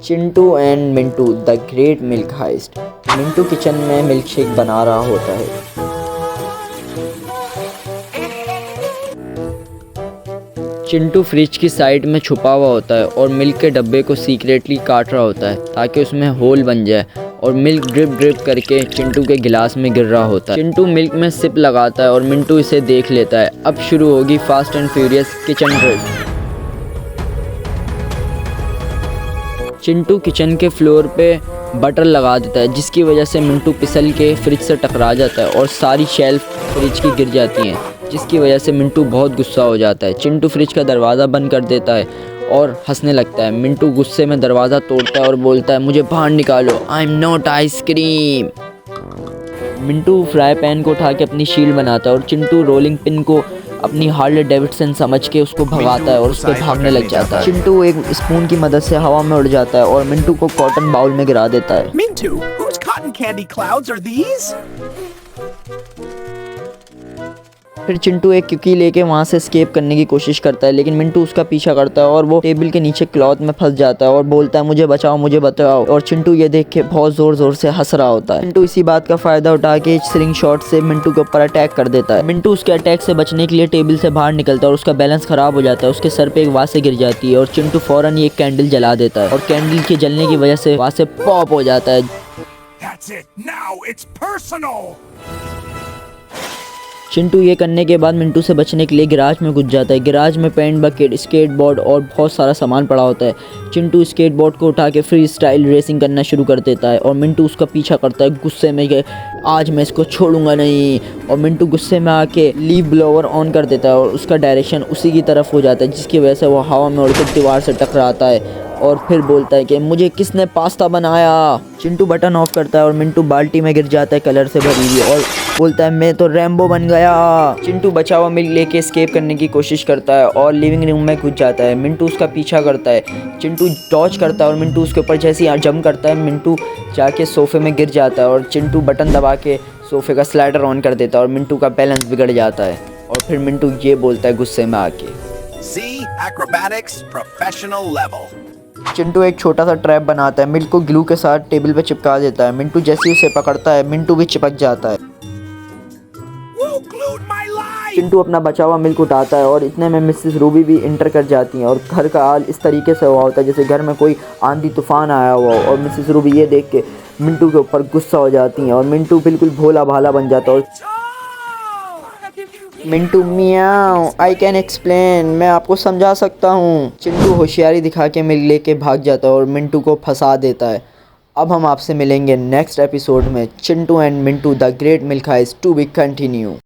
Chintu and Mintu the great milk heist. Mintu kitchen में milk shake बना रहा होता है। चिंटू फ्रिज की साइड में छुपा हुआ होता है और मिल्क के डब्बे को सीक्रेटली काट रहा होता है ताकि उसमें होल बन जाए और मिल्क ड्रिप ड्रिप करके चिंटू के गिलास में गिर रहा होता है। चिंटू मिल्क में सिप लगाता है और मिंटू इसे देख लेता है। अब शुरू होगी fast and furious kitchen race. Chintu kitchen के फ्लोर पे बटर लगा देता है जिसकी वजह से मिंटू फिसल के फ्रिज से टकरा जाता है और सारी शेल्फ फ्रिज की गिर जाती हैं, जिसकी वजह से मिंटू बहुत गुस्सा हो जाता है। चिंटू फ्रिज का दरवाज़ा बंद कर देता है और हंसने लगता है। मिंटू गुस्से में दरवाज़ा तोड़ता है और बोलता है, मुझे बाहर निकालो, I am not ice cream. Mintu fry pan को उठा के अपनी शील्ड बनाता है और चिंटू रोलिंग पिन को अपनी हार्ले डेविडसन समझ के उसको भगाता है और उसके भागने लग जाता है। चिंटू एक स्पून की मदद से हवा में उड़ जाता है और मिंटू को कॉटन बाउल में गिरा देता है। Mintu, whose cotton candy clouds are these? फिर चिंटू एक कुकी लेके वहाँ से एस्केप करने की कोशिश करता है, लेकिन मिंटू उसका पीछा करता है और वो टेबल के नीचे क्लॉथ में फंस जाता है और बोलता है, मुझे बचाओ मुझे बचाओ। और चिंटू ये देख के बहुत ज़ोर ज़ोर से हंस रहा होता है। मिंटू इसी बात का फ़ायदा उठा के स्लिंग शॉट से मिंटू के ऊपर अटैक कर देता है। मिंटू उसके अटैक से बचने के लिए टेबल से बाहर निकलता है और उसका बैलेंस ख़राब हो जाता है। उसके सर पे एक वासे गिर जाती है और चिंटू फ़ौरन ही एक कैंडल जला देता है और कैंडल के जलने की वजह से वासे पॉप हो जाता है। That's it. Now it's personal. Chintu ये करने के बाद मिंटू से बचने के लिए गिराज में घुस जाता है। गिराज में पेंट बकेट, स्केटबोर्ड और बहुत सारा सामान पड़ा होता है। चिंटू स्केटबोर्ड को उठा के फ्री स्टाइल रेसिंग करना शुरू कर देता है और मिंटू उसका पीछा करता है गुस्से में कि आज मैं इसको छोड़ूंगा नहीं। और मिंटू गुस्से में आके लीव ब्लोवर ऑन कर देता है और उसका डायरेक्शन उसी की तरफ हो जाता है, जिसकी वजह से वो हवा में उड़कर दीवार से टकराता है और फिर बोलता है कि मुझे किसने पास्ता बनाया। चिंटू बटन ऑफ करता है और मिंटू बाल्टी में गिर जाता है कलर से भरी हुई और बोलता है, मैं तो रैम्बो बन गया। चिंटू बचा हुआ मिल्क लेके एस्केप करने की कोशिश करता है और लिविंग रूम में घुस जाता है। मिंटू उसका पीछा करता है। चिंटू डॉज करता है और मिंटू उसके ऊपर जैसे ही जंप करता है, मिंटू जाके सोफे में गिर जाता है और चिंटू बटन दबा के सोफे का स्लाइडर ऑन कर देता है और मिंटू का बैलेंस बिगड़ जाता है। और फिर मिंटू ये बोलता है गुस्से में आके, See, acrobatics, professional level. Chintu एक छोटा सा ट्रैप बनाता है, मिल्क को ग्लू के साथ टेबल पे चिपका देता है। मिंटू जैसे ही उसे पकड़ता है, मिंटू भी चिपक जाता है। Who glued my life? Chintu अपना बचा हुआ मिल्क उठाता है और इतने में मिसेस रूबी भी इंटर कर जाती हैं और घर का हाल इस तरीके से हुआ होता है जैसे घर में कोई आंधी तूफान आया हुआ हो। और मिसेस रूबी ये देख के मिंटू के ऊपर गुस्सा हो जाती हैं और मिंटू बिल्कुल भोला भाला बन जाता है और Mintu Miao, I can explain, मैं आपको समझा सकता हूँ। चिंटू होशियारी दिखा के मिल्क लेके भाग जाता है और मिंटू को फंसा देता है। अब हम आपसे मिलेंगे नेक्स्ट एपिसोड में। Chintu and Mintu the great milk heist to be continue.